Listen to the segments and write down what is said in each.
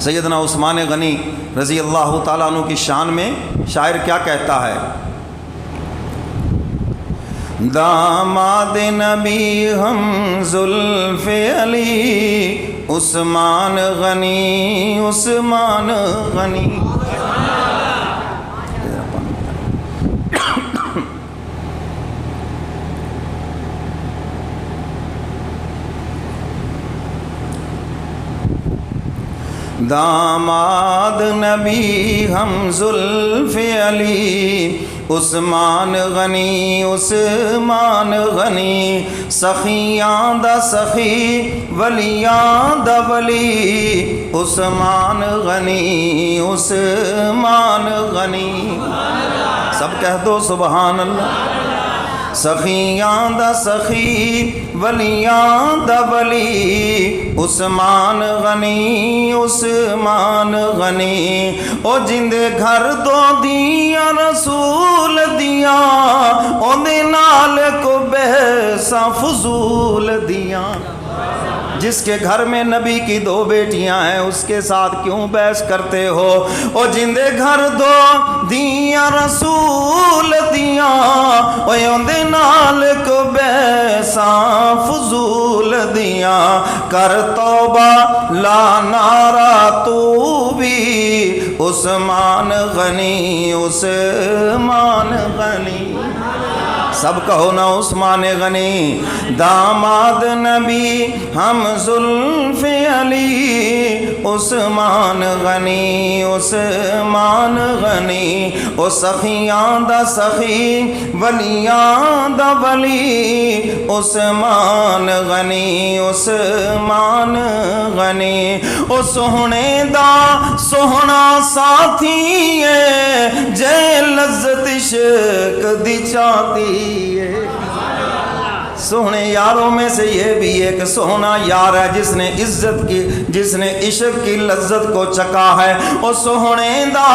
سیدنا عثمان غنی رضی اللہ تعالیٰ عنہ کی شان میں شاعر کیا کہتا ہے؟ داماد نبی ہم زلف علی عثمان غنی عثمان غنی. داماد نبی ہم زلف علی عثمان غنی عثمان غنی. سخیاں دا سخی ولیاں دا ولی عثمان غنی عثمان غنی. سب کہہ دو سبحان اللہ. سخیاں دا سخی ولیاں دا ولی عثمان غنی عثمان غنی. او جندے گھر دو دیاں رسول دیاں اوندے نال کو بحثاں فضول دیاں. جس کے گھر میں نبی کی 2 بیٹیاں ہیں اس کے ساتھ کیوں بحث کرتے ہو؟ او جندے گھر دو دیاں رسول دیاں اوندے نال کو بحثاں فضول دیاں. کر توبہ لا نارا تو بھی عثمان غنی عثمان غنی. سب کہو نا عثمان غنی. داماد نبی ہم زلف علی عثمان غنی عثمان غنی. او سخیاں دا سخی ولیاں دا ولی عثمان غنی عثمان غنی. او سوہنے دا سوہنا ساتھی ہے جے لذت عشق دی چاہتی ہے. سوہنے یاروں میں سے یہ بھی ایک سوہنا یار ہے جس نے عزت کی جس نے عشق کی لذت کو چکا ہے. او سوہنے دا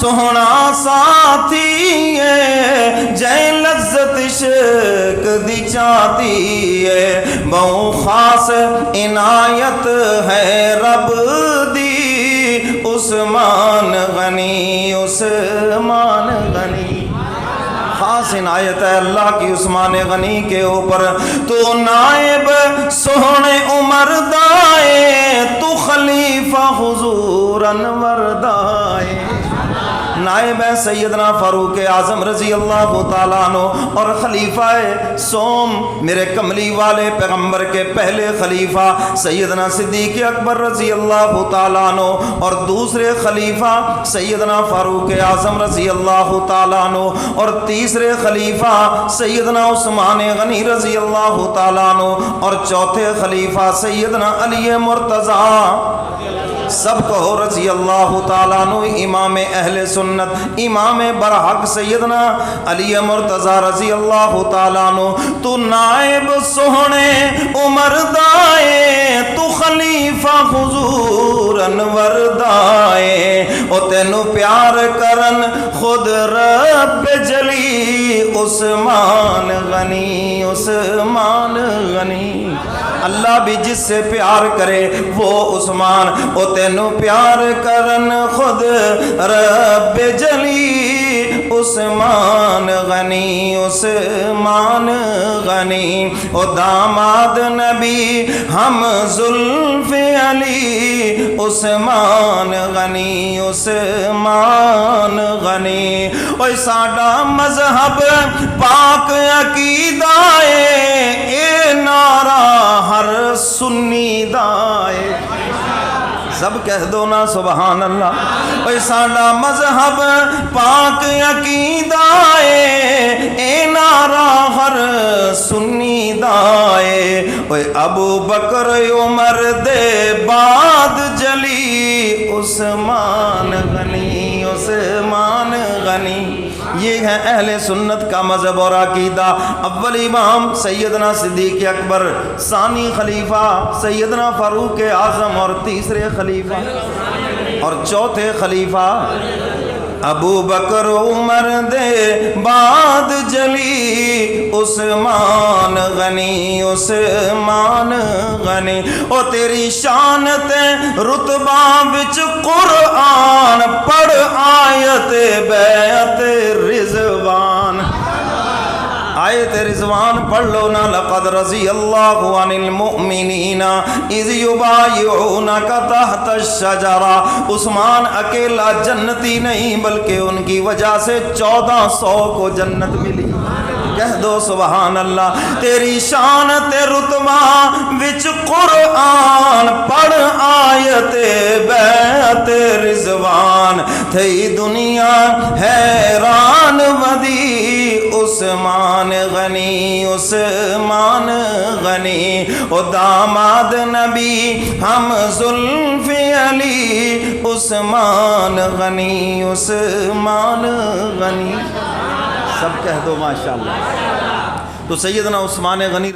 سوہنا ساتھی ہے جے لذت عشق دی چاہتی ہے. بہو خاص عنایت ہے رب دی عثمان غنی عثمان غنی. خاص عنایت ہے اللہ کی عثمان غنی کے اوپر. تو نائب سوہنے عمر دائے تو خلیفہ حضور انور دائے. نائب ہے سیدنا فاروق اعظم رضی اللہ تعالیٰ عنہ اور خلیفہ سوم میرے کملی والے پیغمبر کے پہلے خلیفہ سیدنا صدیق اکبر رضی اللہ تعالیٰ عنہ اور دوسرے خلیفہ سیدنا فاروق اعظم رضی اللہ تعالیٰ عنہ اور تیسرے خلیفہ سیدنا عثمان غنی رضی اللہ تعالیٰ عنہ اور چوتھے خلیفہ سیدنا علی مرتضیٰ. سب کہو رضی اللہ تعالیٰ عنہ. امام اہل سنت امام برحق سیدنا علی مرتضیٰ رضی اللہ تعالیٰ عنہ. تو نائب سوہنے عمر دائے تو خلیفہ حضور انور دائے. او تینو پیار کرن خود رب جلی عثمان غنی عثمان غنی. اللہ بھی جس سے پیار کرے وہ عثمان. او تینو پیار کرن خود رب جلی عثمان غنی عثمان غنی. او داماد نبی ہم زلف علی عثمان غنی عثمان غنی. او ساڈا مذہب پاک عقیدہ اے نعرہ ہر سنی دائے. سب کہہ دو نا سبحان اللہ. اے ساڈا مذہب پاک عقیدہ اے نعرہ ہر سنی دائے. اے ابو بکر عمر دے بعد جلی عثمان غنی عثمان غنی. یہ ہے اہل سنت کا مذہب اور عقیدہ. اول امام سیدنا صدیق اکبر، ثانی خلیفہ سیدنا فاروق اعظم اور تیسرے خلیفہ اور چوتھے خلیفہ ابو بکر عمر دے بعد جلی عثمان غنی عثمان غنی او تیری شان تے رتبہ وچ قرآن پڑھ آیت بیعت رضوان آیت رضوان پڑھ لو نا لقد رضی اللہ عن المؤمنین اذ یبایعونک تحت الشجرہ عثمان اکیلا جنتی نہیں بلکہ ان کی وجہ سے 1400 کو جنت ملی کہہ دو سبحان اللہ تیری شان تے رتبہ وچ قرآن پڑھ آیت بیعت رضوان تھی دنیا حیران ودی عثمان غنی عثمان غنی او داماد نبی ہم زلف علی عثمان غنی عثمان غنی سب کہہ دو ماشاءاللہ تو سیدنا عثمان غنی